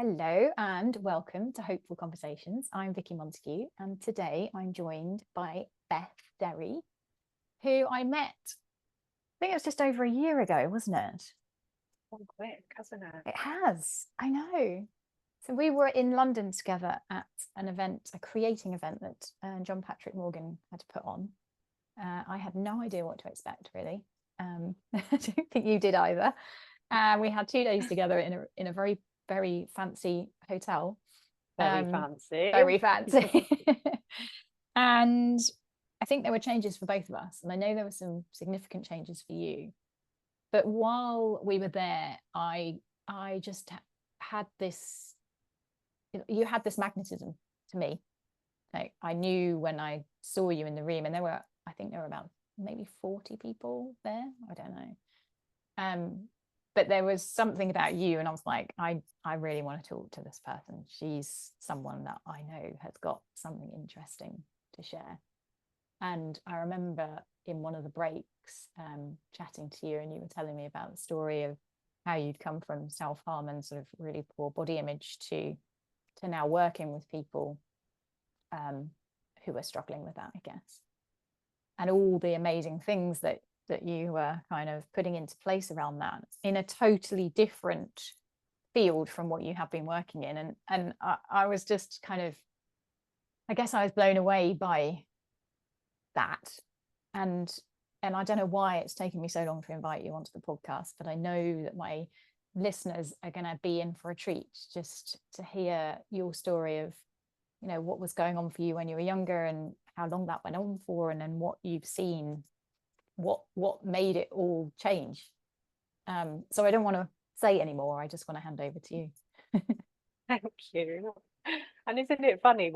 Hello and welcome to Hopeful Conversations. I'm Vicky Montague, and today I'm joined by Beth Derry, who I met, I think it was just over a year ago, wasn't it? Gone quick, hasn't it? It has, I know. So we were in London together at an event, a creating event that John Patrick Morgan had to put on. I had no idea what to expect, really. I don't think you did either. We had 2 days together in a very, very fancy hotel. Very fancy. Very fancy. And I think there were changes for both of us, and I know there were some significant changes for you. But while we were there, I just had this, you had this magnetism to me. Like, I knew when I saw you in the room, and I think there were about maybe 40 people there. I don't know. But there was something about you, and I was like, I really want to talk to this person. She's someone that I know has got something interesting to share. And I remember in one of the breaks chatting to you, and you were telling me about the story of how you'd come from self-harm and sort of really poor body image to now working with people who are struggling with that, I guess. And all the amazing things that you were kind of putting into place around that in a totally different field from what you have been working in. And I was just kind of, I guess I was blown away by that. And I don't know why it's taken me so long to invite you onto the podcast, but I know that my listeners are going to be in for a treat just to hear your story of, you know, what was going on for you when you were younger and how long that went on for, and then what you've seen, what made it all change. So I don't want to say anymore. I just want to hand over to you. Thank you. And isn't it funny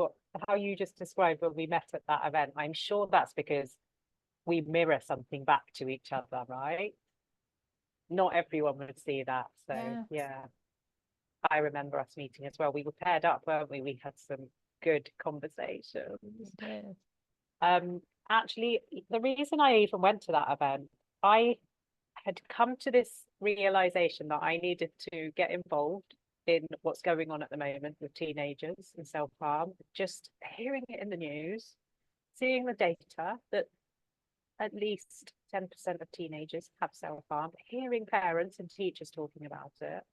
how you just described when we met at that event? I'm sure that's because we mirror something back to each other, right? Not everyone would see that. So yeah. I remember us meeting as well. We were paired up, weren't we? We had some good conversations. Actually, the reason I even went to that event, I had come to this realization that I needed to get involved in what's going on at the moment with teenagers and self-harm. Just hearing it in the news, seeing the data that at least 10% of teenagers have self-harm, hearing parents and teachers talking about it.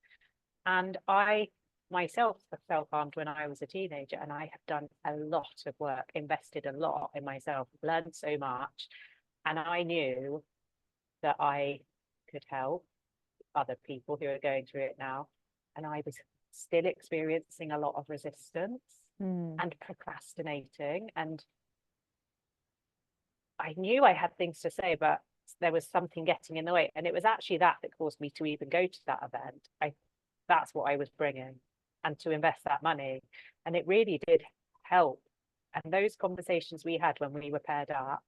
And I myself have self-harmed when I was a teenager, and I have done a lot of work, invested a lot in myself, learned so much, and I knew that I could help other people who are going through it now. And I was still experiencing a lot of resistance and procrastinating, and I knew I had things to say, but there was something getting in the way. And it was actually that caused me to even go to that event. That's what I was bringing, and to invest that money. And it really did help. And those conversations we had when we were paired up,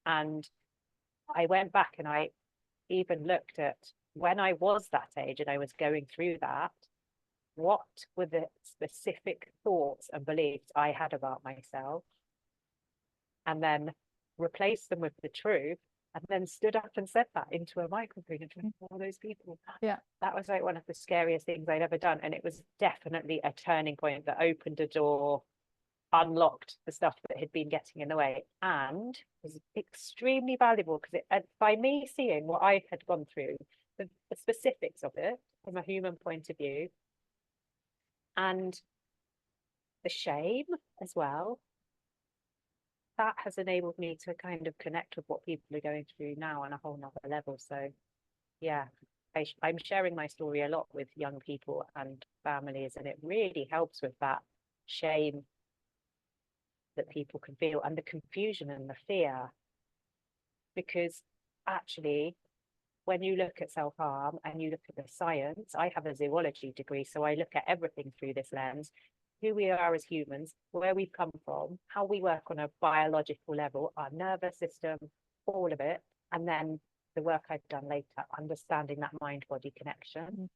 and I went back and I even looked at when I was that age and I was going through that, what were the specific thoughts and beliefs I had about myself, and then replaced them with the truth, and then stood up and said that into a microphone in front of all those people. Yeah, that was like one of the scariest things I'd ever done, and it was definitely a turning point that opened a door, unlocked the stuff that had been getting in the way, and was extremely valuable because by me seeing what I had gone through, the specifics of it from a human point of view, and the shame as well, that has enabled me to kind of connect with what people are going through now on a whole nother level. So yeah, I'm sharing my story a lot with young people and families, and it really helps with that shame that people can feel, and the confusion and the fear. Because actually, when you look at self-harm and you look at the science, I have a zoology degree, so I look at everything through this lens: who we are as humans, where we've come from, how we work on a biological level, our nervous system, all of it. And then the work I've done later, understanding that mind-body connection.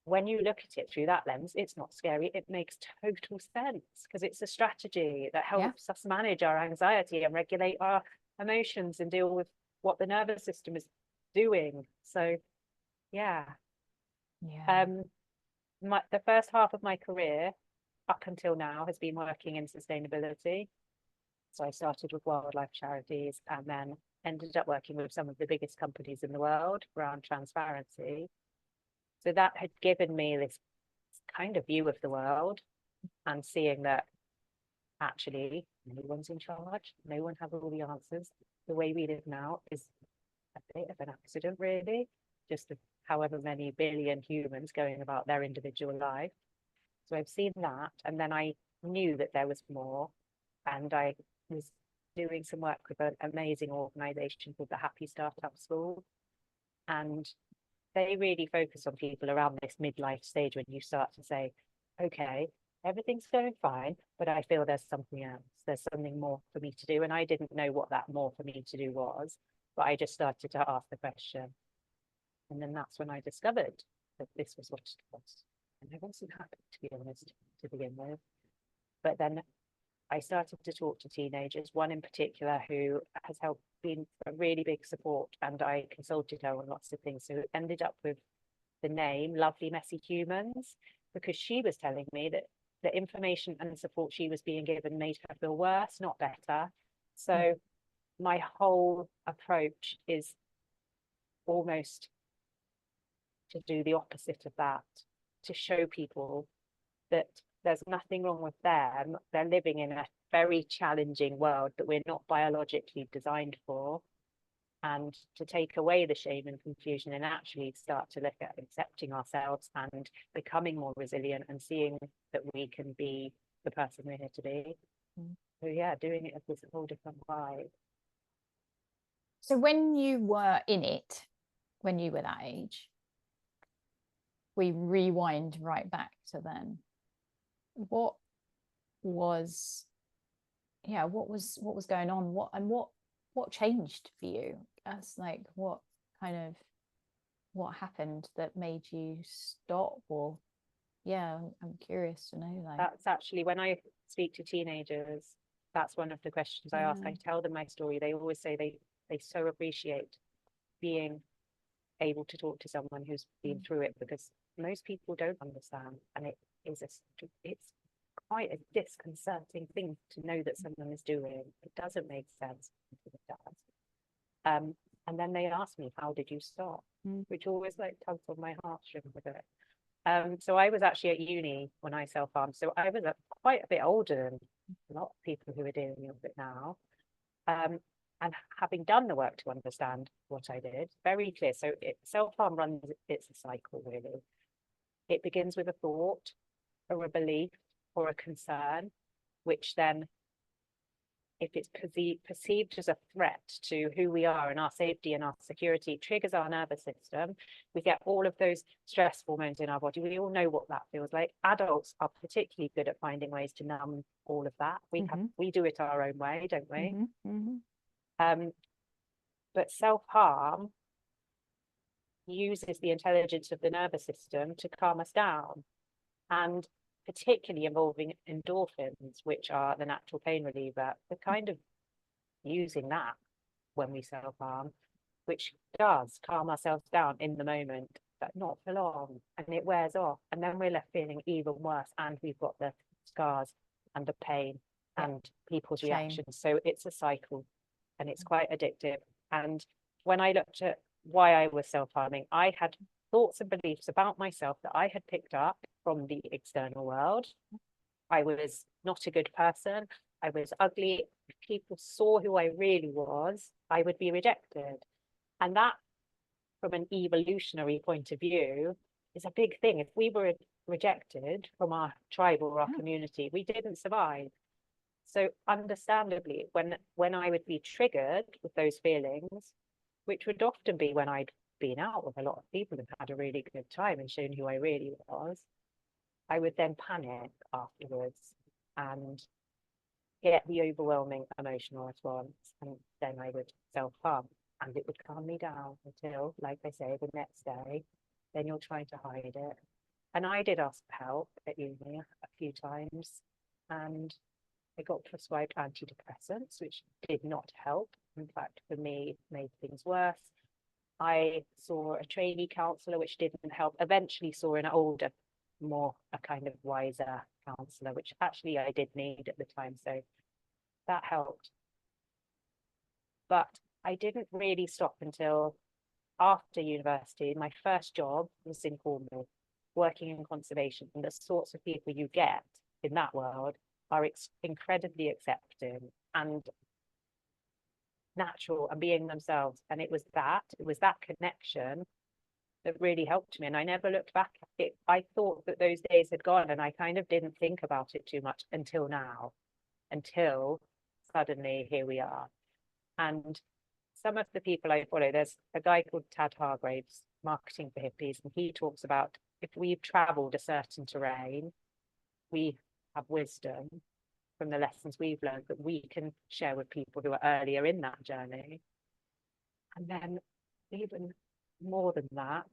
When you look at it through that lens, it's not scary. It makes total sense because it's a strategy that helps us manage our anxiety and regulate our emotions and deal with what the nervous system is doing. So yeah. the first half of my career up until now has been working in sustainability. So I started with wildlife charities and then ended up working with some of the biggest companies in the world around transparency. So that had given me this kind of view of the world and seeing that actually no one's in charge, no one has all the answers. The way we live now is a bit of an accident, really, just of however many billion humans going about their individual life. So I've seen that, and then I knew that there was more, and I was doing some work with an amazing organisation called the Happy Startup School, and they really focus on people around this midlife stage when you start to say, okay, everything's going fine, but I feel there's something else. There's something more for me to do. And I didn't know what that more for me to do was, but I just started to ask the question. And then that's when I discovered that this was what it was. And I wasn't happy, to be honest, to begin with. But then I started to talk to teenagers, one in particular who has helped, been a really big support, and I consulted her on lots of things. So it ended up with the name Lovely Messy Humans, because she was telling me that the information and support she was being given made her feel worse, not better. So my whole approach is almost to do the opposite of that, to show people that there's nothing wrong with them. They're living in a very challenging world that we're not biologically designed for. And to take away the shame and confusion and actually start to look at accepting ourselves and becoming more resilient and seeing that we can be the person we're here to be. So yeah, doing it with a whole different vibe. So when you were in it, when you were that age, we rewind right back to then. What was going on? What changed for you? As like what happened that made you stop? Or I'm curious to know. Like, that's actually when I speak to teenagers, that's one of the questions I ask. I tell them my story. They always say they so appreciate being able to talk to someone who's been through it, because most people don't understand, and it's quite a disconcerting thing to know that someone is doing. It doesn't make sense until it does. And then they ask me, how did you stop? Which always like tugs on my heartstrings with it. So I was actually at uni when I self-harmed. So I was quite a bit older than a lot of people who are dealing with it now. And having done the work to understand what I did, very clear. So self-harm runs, it's a cycle, really. It begins with a thought or a belief or a concern, which then, if it's perceived as a threat to who we are and our safety and our security, triggers our nervous system. We get all of those stress hormones in our body. We all know what that feels like. Adults are particularly good at finding ways to numb all of that. We do it our own way, don't we? But self-harm uses the intelligence of the nervous system to calm us down, and particularly involving endorphins, which are the natural pain reliever. We're kind of using that when we self-harm, which does calm ourselves down in the moment, but not for long, and it wears off, and then we're left feeling even worse, and we've got the scars and the pain and people's reactions. So it's a cycle, and it's quite addictive. And when I looked at why I was self-harming, I had thoughts and beliefs about myself that I had picked up from the external world. I was not a good person. I was ugly. If people saw who I really was, I would be rejected. And that, from an evolutionary point of view, is a big thing. If we were rejected from our tribe or our community, we didn't survive. So understandably, when I would be triggered with those feelings, which would often be when I'd been out with a lot of people and had a really good time and shown who I really was, I would then panic afterwards and get the overwhelming emotional response, and then I would self-harm, and it would calm me down until, like I say, the next day, then you're trying to hide it. And I did ask for help at uni a few times, and I got prescribed antidepressants, which did not help. In fact, for me, made things worse. I saw a trainee counsellor, which didn't help. Eventually saw an older more a kind of wiser counselor, which actually I did need at the time. So that helped. But I didn't really stop until after university. My first job was in Cornwall, working in conservation, and the sorts of people you get in that world are incredibly accepting and natural and being themselves. And it was that connection that really helped me. And I never looked back at it. I thought that those days had gone, and I kind of didn't think about it too much until now, until suddenly here we are. And some of the people I follow, there's a guy called Tad Hargraves, Marketing for Hippies, and he talks about if we've traveled a certain terrain, we have wisdom from the lessons we've learned that we can share with people who are earlier in that journey. And then even more than that,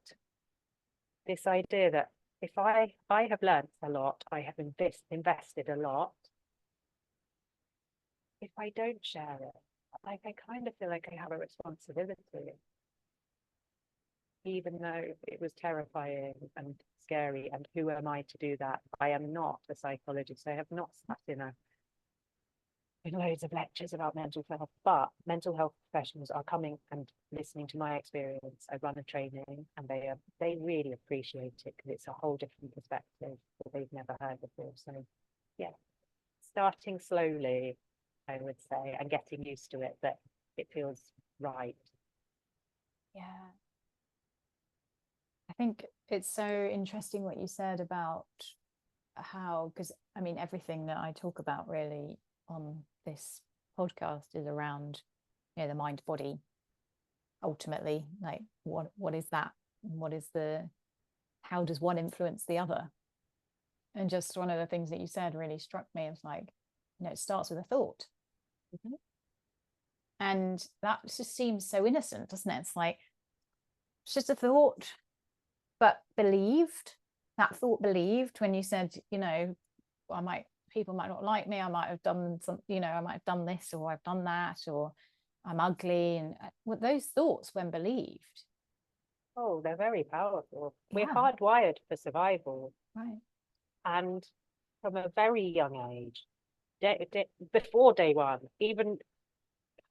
this idea that if I have learned a lot, I have invested a lot, if I don't share it, like I kind of feel like I have a responsibility, even though it was terrifying and scary. And who am I to do that? I am not a psychologist. I have not sat in loads of lectures about mental health, but mental health professionals are coming and listening to my experience. I run a training, and they really appreciate it because it's a whole different perspective that they've never heard before. So yeah, starting slowly, I would say, and getting used to it, that it feels right. Yeah. I think it's so interesting what you said about how, because I mean, everything that I talk about really on this podcast is around, you know, the mind body, ultimately, like what is that? What is how does one influence the other? And just one of the things that you said really struck me. It's like, you know, it starts with a thought. Mm-hmm. And that just seems so innocent, doesn't it? It's like, it's just a thought, but believed. That thought believed when you said, you know, people might not like me. I might have done some, you know, I might have done this, or I've done that, or I'm ugly. And those thoughts, when believed. Oh, they're very powerful. Yeah. We're hardwired for survival. Right. And from a very young age, before day one, even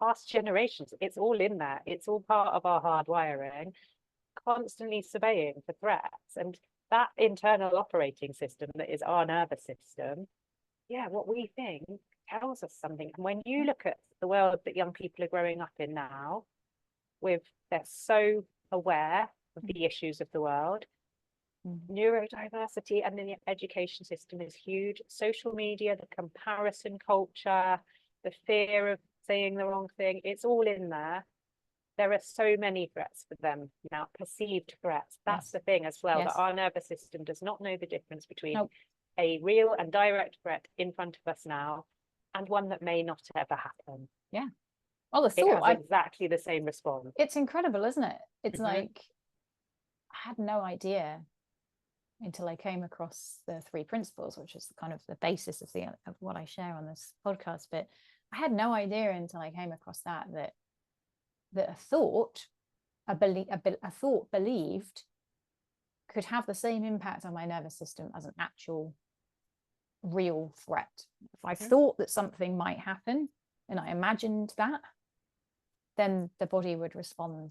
past generations, it's all in there. It's all part of our hardwiring, constantly surveying for threats. And that internal operating system that is our nervous system, yeah, what we think tells us something. And when you look at the world that young people are growing up in now, they're so aware of the issues of the world. Neurodiversity and the education system is huge. Social media, the comparison culture, the fear of saying the wrong thing, it's all in there. There are so many threats for them now, perceived threats. That's the thing as well, that our nervous system does not know the difference between a real and direct threat in front of us now and one that may not ever happen. Yeah. Well, the thought, it has exactly the same response. It's incredible, isn't it? It's like, I had no idea until I came across the 3 principles, which is kind of the basis of what I share on this podcast. But I had no idea until I came across that a thought, a thought believed, could have the same impact on my nervous system as an actual real threat. If I thought that something might happen and I imagined that, then the body would respond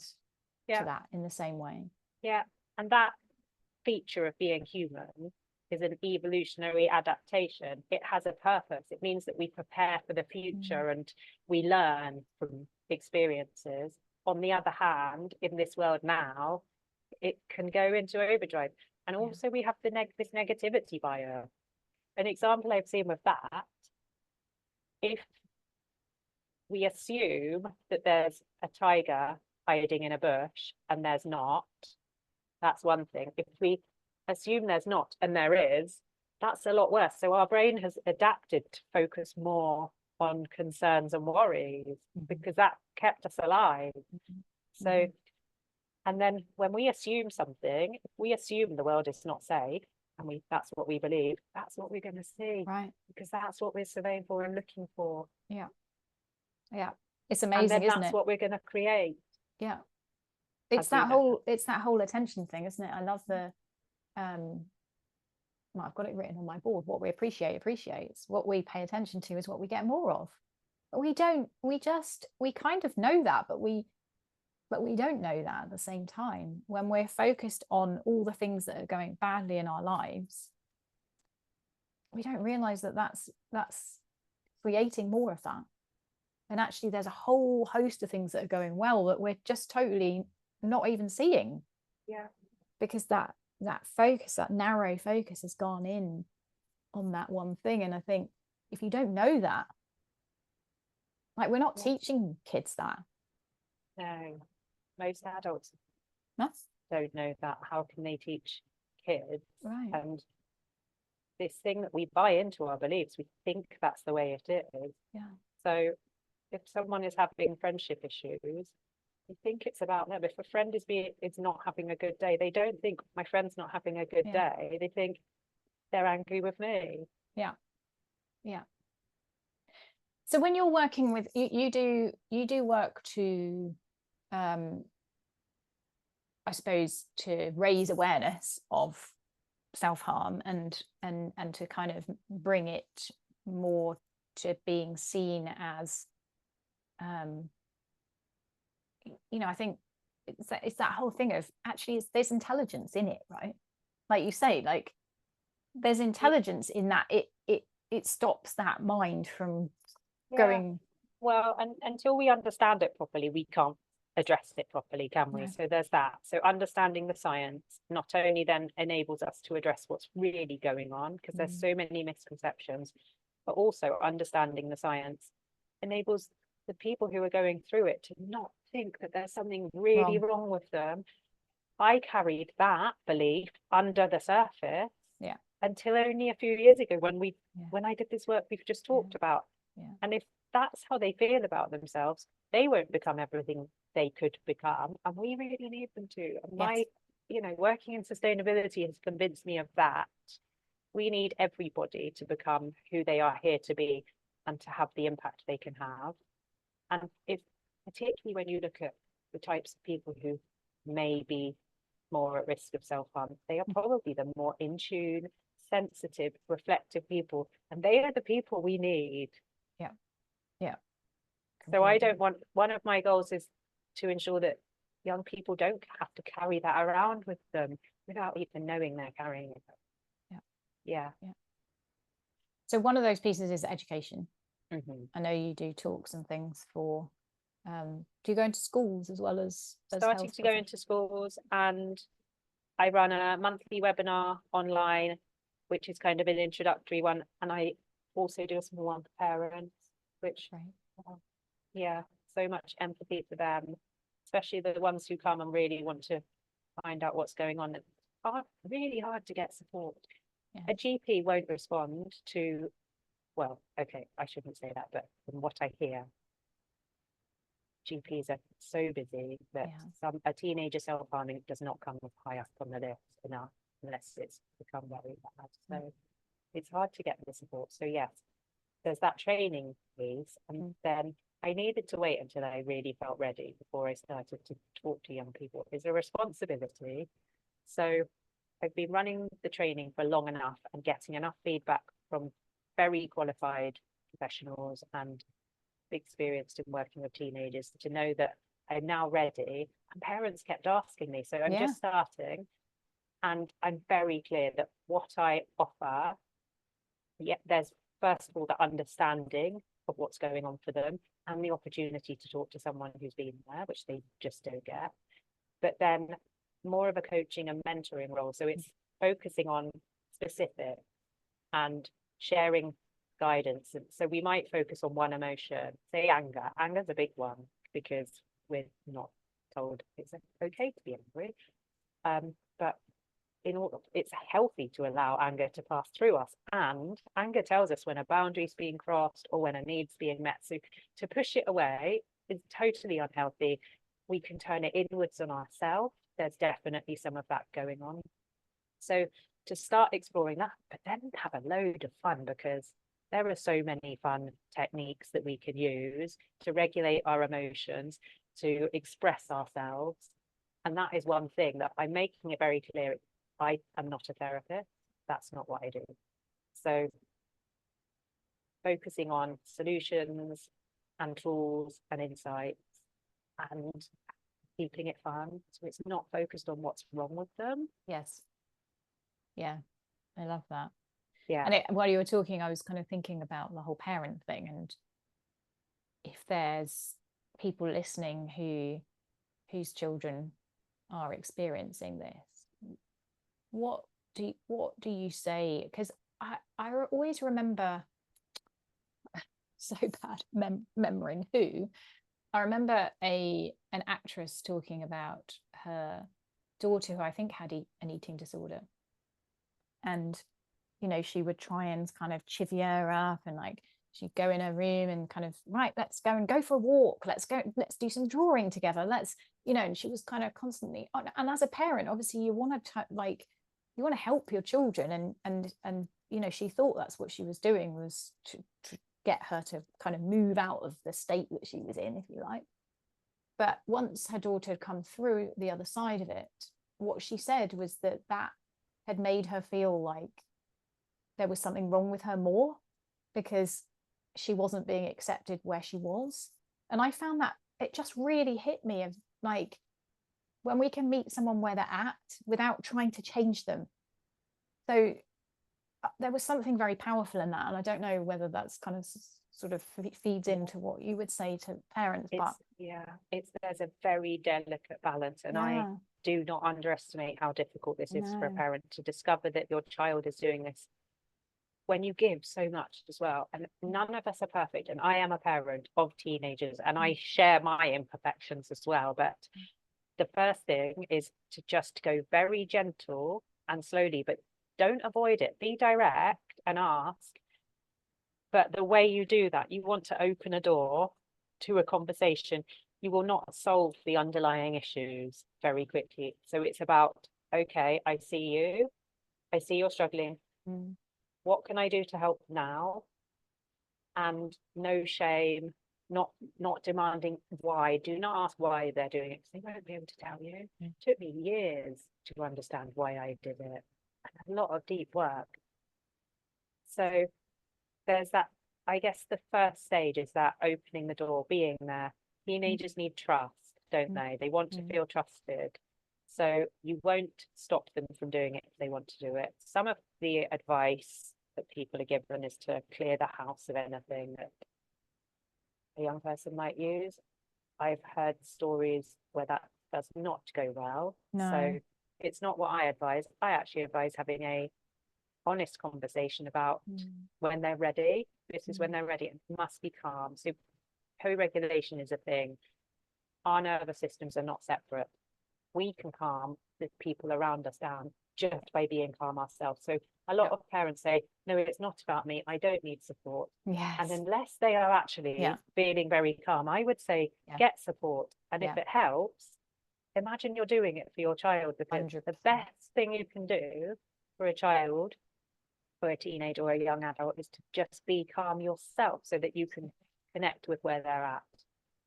to that in the same way. Yeah. And that feature of being human is an evolutionary adaptation. It has a purpose. It means that we prepare for the future and we learn from experiences. On the other hand, in this world now, it can go into overdrive. And also we have this negativity bias. An example I've seen with that, if we assume that there's a tiger hiding in a bush and there's not, that's one thing. If we assume there's not and there is, that's a lot worse. So our brain has adapted to focus more on concerns and worries because that kept us alive. So, and then when we assume something, if we assume the world is not safe, and that's what we believe, that's what we're going to see. Right. Because that's what we're surveying for and looking for. Yeah. Yeah. It's amazing, isn't it? That's what we're going to create. Yeah. It's that whole attention thing, isn't it? I love well, I've got it written on my board, what we appreciate appreciates, what we pay attention to is what we get more of. But we kind of know that, but we don't know that at the same time. When we're focused on all the things that are going badly in our lives, we don't realize that that's creating more of that. And actually there's a whole host of things that are going well that we're just totally not even seeing. Yeah. Because that focus, that narrow focus, has gone in on that one thing. And I think if you don't know that, like, we're not teaching kids that. No, most adults No? don't know that. How can they teach kids? Right. And this thing that we buy into our beliefs, we think that's the way it is. Yeah. So if someone is having friendship issues, you think it's about them. If a friend is not having a good day, they don't think my friend's not having a good day. They think they're angry with me. Yeah. Yeah. So when you're working with you do work to I suppose to raise awareness of self-harm and to kind of bring it more to being seen as I think it's that whole thing of actually there's intelligence in it, right? Like you say, like there's intelligence in that it stops that mind from going. Well, and until we understand it properly, we can't address it properly, can we? No. So there's that. So understanding the science not only then enables us to address what's really going on, because there's so many misconceptions, but also understanding the science enables the people who are going through it to not think that there's something really wrong with them. I carried that belief under the surface until only a few years ago when I did this work we've just talked about. And if that's how they feel about themselves, they won't become everything they could become, and we really need them to. And my working in sustainability has convinced me of that. We need everybody to become who they are here to be and to have the impact they can have. And if particularly when you look at the types of people who may be more at risk of self-harm, they are probably the more in tune, sensitive, reflective people, and they are the people we need. So I don't want, one of my goals is to ensure that young people don't have to carry that around with them without even knowing they're carrying it. So one of those pieces is education. I know you do talks and things for do you go into schools as well as starting to go into schools, and I run a monthly webinar online, which is kind of an introductory one, and I also do a small one for parents, which so much empathy for them, especially the ones who come and really want to find out what's going on. It's really hard to get support. A GP won't respond to, well, okay, I shouldn't say that, but from what I hear, GPs are so busy that a teenager self-harming does not come high up on the list enough unless it's become very bad. So it's hard to get the support. So yes, there's that training piece, and then I needed to wait until I really felt ready before I started to talk to young people. It's a responsibility. So I've been running the training for long enough and getting enough feedback from very qualified professionals and experienced in working with teenagers to know that I'm now ready. And parents kept asking me, so I'm just starting, and I'm very clear that what I offer, there's first of all the understanding of what's going on for them and the opportunity to talk to someone who's been there, which they just don't get, but then more of a coaching and mentoring role. So it's focusing on specific and sharing guidance. And so we might focus on one emotion, say anger. Anger's a big one because we're not told it's okay to be angry. But it's healthy to allow anger to pass through us, and anger tells us when a boundary's being crossed or when a need's being met. So to push it away is totally unhealthy. We can turn it inwards on ourselves. There's definitely some of that going on. So to start exploring that, but then have a load of fun, because there are so many fun techniques that we can use to regulate our emotions, to express ourselves. And that is one thing that I'm making it very clear. I am not a therapist. that's not what I do. So focusing on solutions and tools and insights and keeping it fun. So it's not focused on what's wrong with them. Yes. Yeah, I love that. Yeah. And while you were talking, I was kind of thinking about the whole parent thing, and if there's people listening whose children are experiencing this, what do you say? Because I always remember, so bad remembering who. I remember an actress talking about her daughter who I think had an eating disorder, and she would try and kind of chivvy her up, and like she'd go in her room and kind of, right, let's go for a walk, let's do some drawing together, and she was kind of constantly, and as a parent obviously you want to help your children, and she thought that's what she was doing, was to get her to kind of move out of the state that she was in, if you like. But once her daughter had come through the other side of it, what she said was that had made her feel like there was something wrong with her more, because she wasn't being accepted where she was. And I found that it just really hit me, of like, when we can meet someone where they're at without trying to change them. So there was something very powerful in that, and I don't know whether that's kind of sort of feeds into what you would say to parents. But there's a very delicate balance, and I do not underestimate how difficult this is for a parent to discover that your child is doing this when you give so much as well. And none of us are perfect, and I am a parent of teenagers, and I share my imperfections as well. But the first thing is to just go very gentle and slowly, but don't avoid it. Be direct and ask. But the way you do that, you want to open a door to a conversation. You will not solve the underlying issues very quickly. So it's about, okay, I see you. I see you're struggling. What can I do to help now? And no shame, not demanding why. Do not ask why they're doing it, because they won't be able to tell you. It took me years to understand why I did it. A lot of deep work. So there's that. I guess the first stage is that opening the door, being there. Teenagers need trust, don't they? They want to feel trusted. So you won't stop them from doing it if they want to do it. Some of the advice that people are given is to clear the house of anything that a young person might use. I've heard stories where that does not go well. So it's not what I advise. I actually advise having a honest conversation about when they're ready. This is when they're ready. It must be calm. So co-regulation is a thing. Our nervous systems are not separate. We can calm the people around us down just by being calm ourselves. So a lot of parents say, no, it's not about me, I don't need support. And unless they are actually feeling very calm, I would say get support. And if it helps, imagine you're doing it for your child, because 100%. The best thing you can do for a child, for a teenager or a young adult, is to just be calm yourself, so that you can connect with where they're at.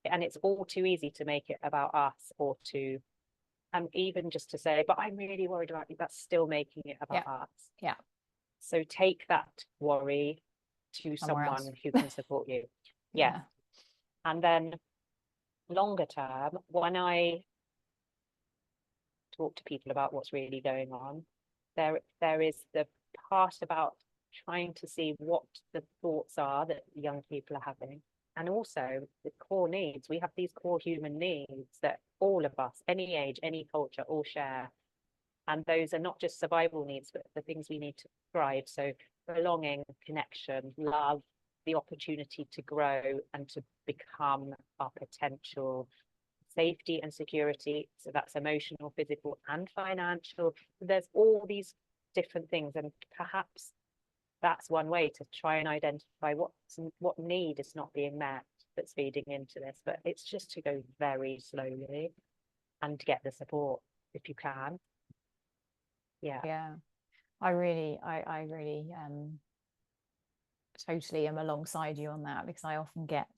And it's all too easy to make it about us, or to, and even just to say, but I'm really worried about you, that's still making it about us. So take that worry to someone who can support you. And then longer term, when I talk to people about what's really going on, there is the part about trying to see what the thoughts are that young people are having, and also the core needs. We have these core human needs that all of us, any age, any culture, all share. And those are not just survival needs, but the things we need to thrive. So belonging, connection, love, the opportunity to grow and to become our potential, safety and security. So that's emotional, physical, and financial. There's all these different things, and perhaps that's one way to try and identify what need is not being met that's feeding into this. But it's just to go very slowly and get the support if you can. I really totally am alongside you on that, because I often get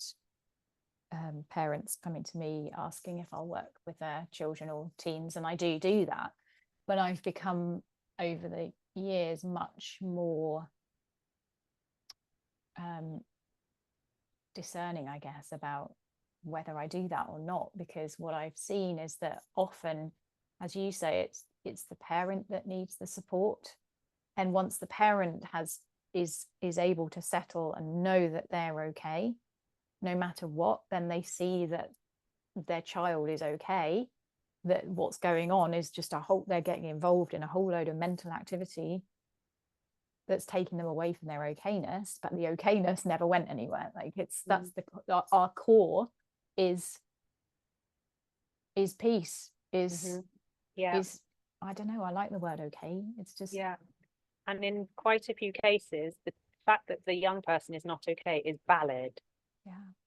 parents coming to me asking if I'll work with their children or teens, and I do that. But I've become over the years much more discerning, I guess, about whether I do that or not, because what I've seen is that often, as you say, it's the parent that needs the support, and once the parent is able to settle and know that they're okay no matter what, then they see that their child is okay, that what's going on is just they're getting involved in a whole load of mental activity that's taking them away from their okayness, but the okayness never went anywhere. Like that's our core is peace, is I don't know, I like the word okay. It's just and in quite a few cases the fact that the young person is not okay is valid.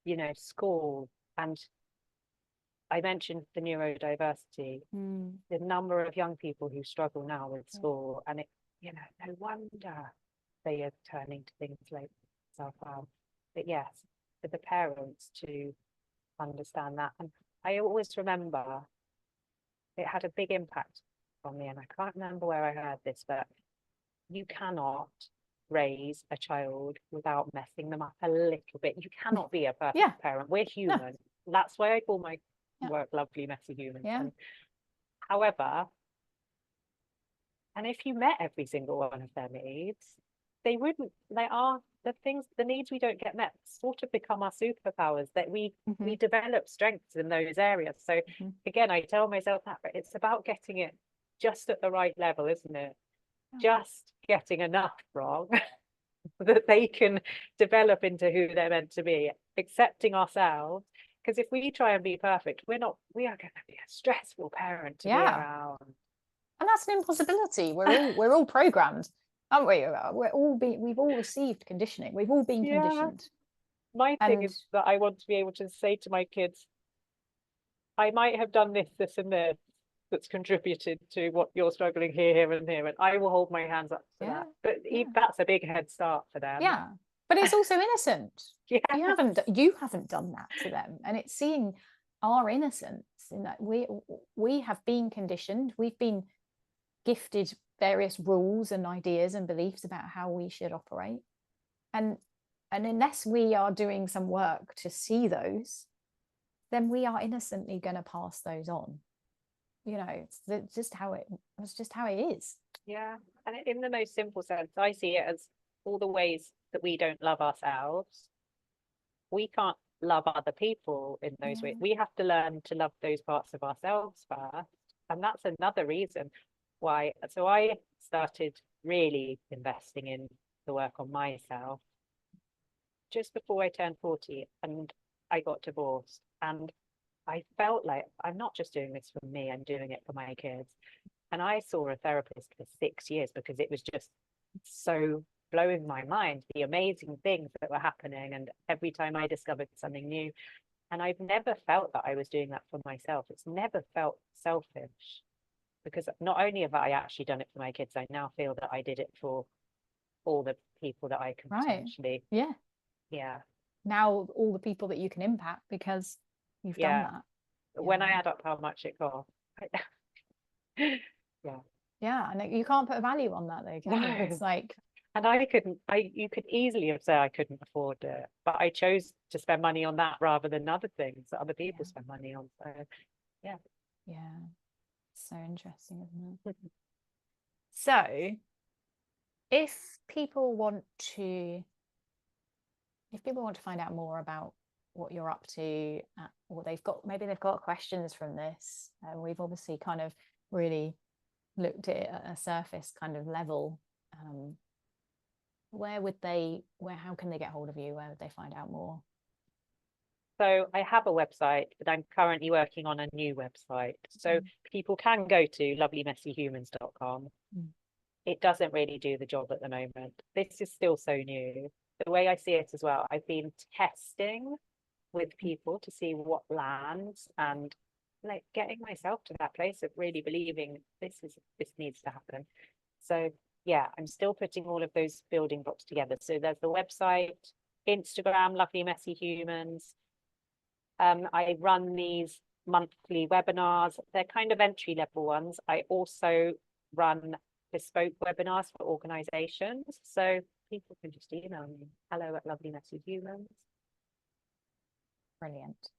You know, school, and I mentioned the neurodiversity, the number of young people who struggle now with school, and it, you know, no wonder they are turning to things like self-harm. But yes, for the parents to understand that. And I always remember it had a big impact on me, and I can't remember where I heard this, but you cannot raise a child without messing them up a little bit. You cannot be a perfect parent. We're human. That's why I call my work Lovely Messy Humans. And, however, and if you met every single one of their needs, they are the things, the needs we don't get met sort of become our superpowers, that we develop strengths in those areas. So again, I tell myself that, but it's about getting it just at the right level, isn't it? Just getting enough wrong that they can develop into who they're meant to be, accepting ourselves. Because if we try and be perfect, we are going to be a stressful parent to be around. And that's an impossibility. We're all programmed, aren't we? We've all received conditioning. We've all been conditioned. My thing is that I want to be able to say to my kids, I might have done this, this, and this that's contributed to what you're struggling here and here, and I will hold my hands up to that. But that's a big head start for them. But it's also innocent. You haven't done that to them, and it's seeing our innocence in that we have been conditioned. We've been gifted various rules and ideas and beliefs about how we should operate, and unless we are doing some work to see those, then we are innocently going to pass those on. You know, it's just how it is. Yeah. And in the most simple sense, I see it as all the ways that we don't love ourselves. We can't love other people in those ways. We have to learn to love those parts of ourselves first. And that's another reason why. So I started really investing in the work on myself just before I turned 40, and I got divorced. And I felt like I'm not just doing this for me, I'm doing it for my kids. And I saw a therapist for 6 years because it was just so blowing my mind, the amazing things that were happening. And every time I discovered something new, and I've never felt that I was doing that for myself. It's never felt selfish, because not only have I actually done it for my kids, I now feel that I did it for all the people that I can potentially. Now all the people that you can impact because you've done that. When I add up how much it cost, and you can't put a value on that though, can you? It's like, and you could easily have said I couldn't afford it, but I chose to spend money on that rather than other things that other people spend money on. So so interesting, isn't it? So if people want to find out more about what you're up to, or maybe they've got questions from this, we've obviously kind of really looked at it at a surface kind of level, how can they get hold of you? Where would they find out more? So I have a website, but I'm currently working on a new website. So people can go to lovelymessyhumans.com. It doesn't really do the job at the moment. This is still so new. The way I see it as well, I've been testing with people to see what lands, and like getting myself to that place of really believing this needs to happen. So I'm still putting all of those building blocks together. So there's the website, Instagram, Lovely Messy Humans. I run these monthly webinars. They're kind of entry level ones. I also run bespoke webinars for organizations. So people can just email me, hello@lovelymessagehumans. Brilliant.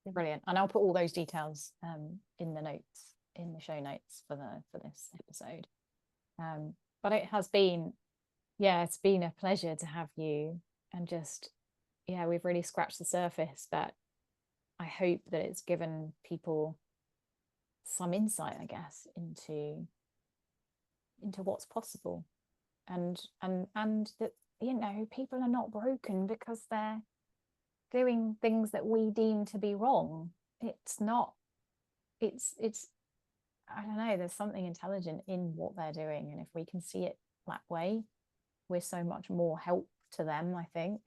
Brilliant. And I'll put all those details in the notes, in the show notes for this episode. But it has been, it's been a pleasure to have you, and just, we've really scratched the surface, but I hope that it's given people some insight, I guess, into what's possible, and that, people are not broken because they're doing things that we deem to be wrong. It's not, it's I don't know, there's something intelligent in what they're doing, and if we can see it that way, we're so much more help to them, I think.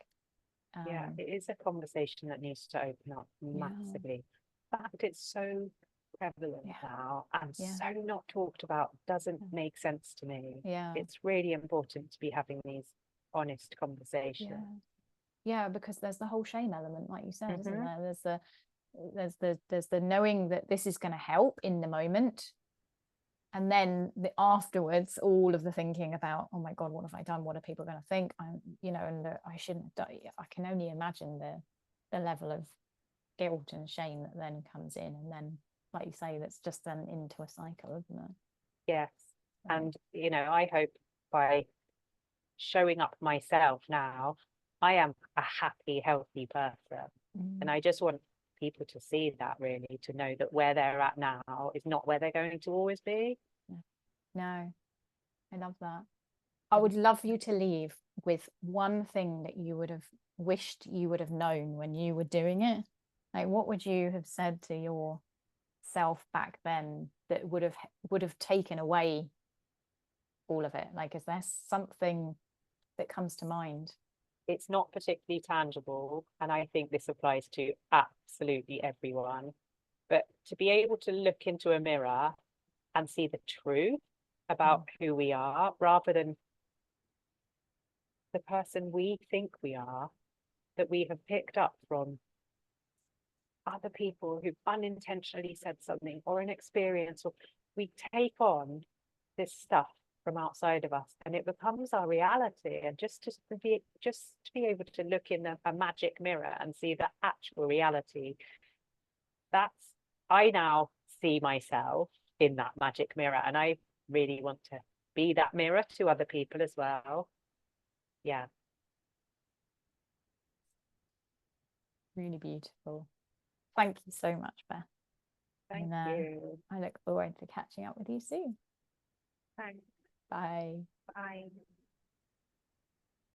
It is a conversation that needs to open up massively. In fact, it's so prevalent now, and so not talked about. Doesn't make sense to me. It's really important to be having these honest conversations. Because there's the whole shame element, like you said, isn't there? There's the knowing that this is going to help in the moment, and then afterwards, all of the thinking about, oh my God, what have I done? What are people going to think? And I shouldn't have done. I can only imagine the level of guilt and shame that then comes in, and then, like you say, that's just then into a cycle, isn't it? Yes. And I hope by showing up myself now, I am a happy, healthy person. And I just want people to see that, really, to know that where they're at now is not where they're going to always be. No, I love that. I would love you to leave with one thing that you would have wished you would have known when you were doing it. Like, what would you have said to yourself back then that would have taken away all of it? Like, is there something that comes to mind? It's not particularly tangible, and I think this applies to absolutely everyone, but to be able to look into a mirror and see the truth about who we are, rather than the person we think we are, that we have picked up from other people who've unintentionally said something, or an experience, or we take on this stuff from outside of us, and it becomes our reality. And just to be able to look in a magic mirror and see the actual reality, I now see myself in that magic mirror, and I really want to be that mirror to other people as well. Really beautiful. Thank you so much, Beth. Thank you. I look forward to catching up with you soon. Thanks. Bye. Bye.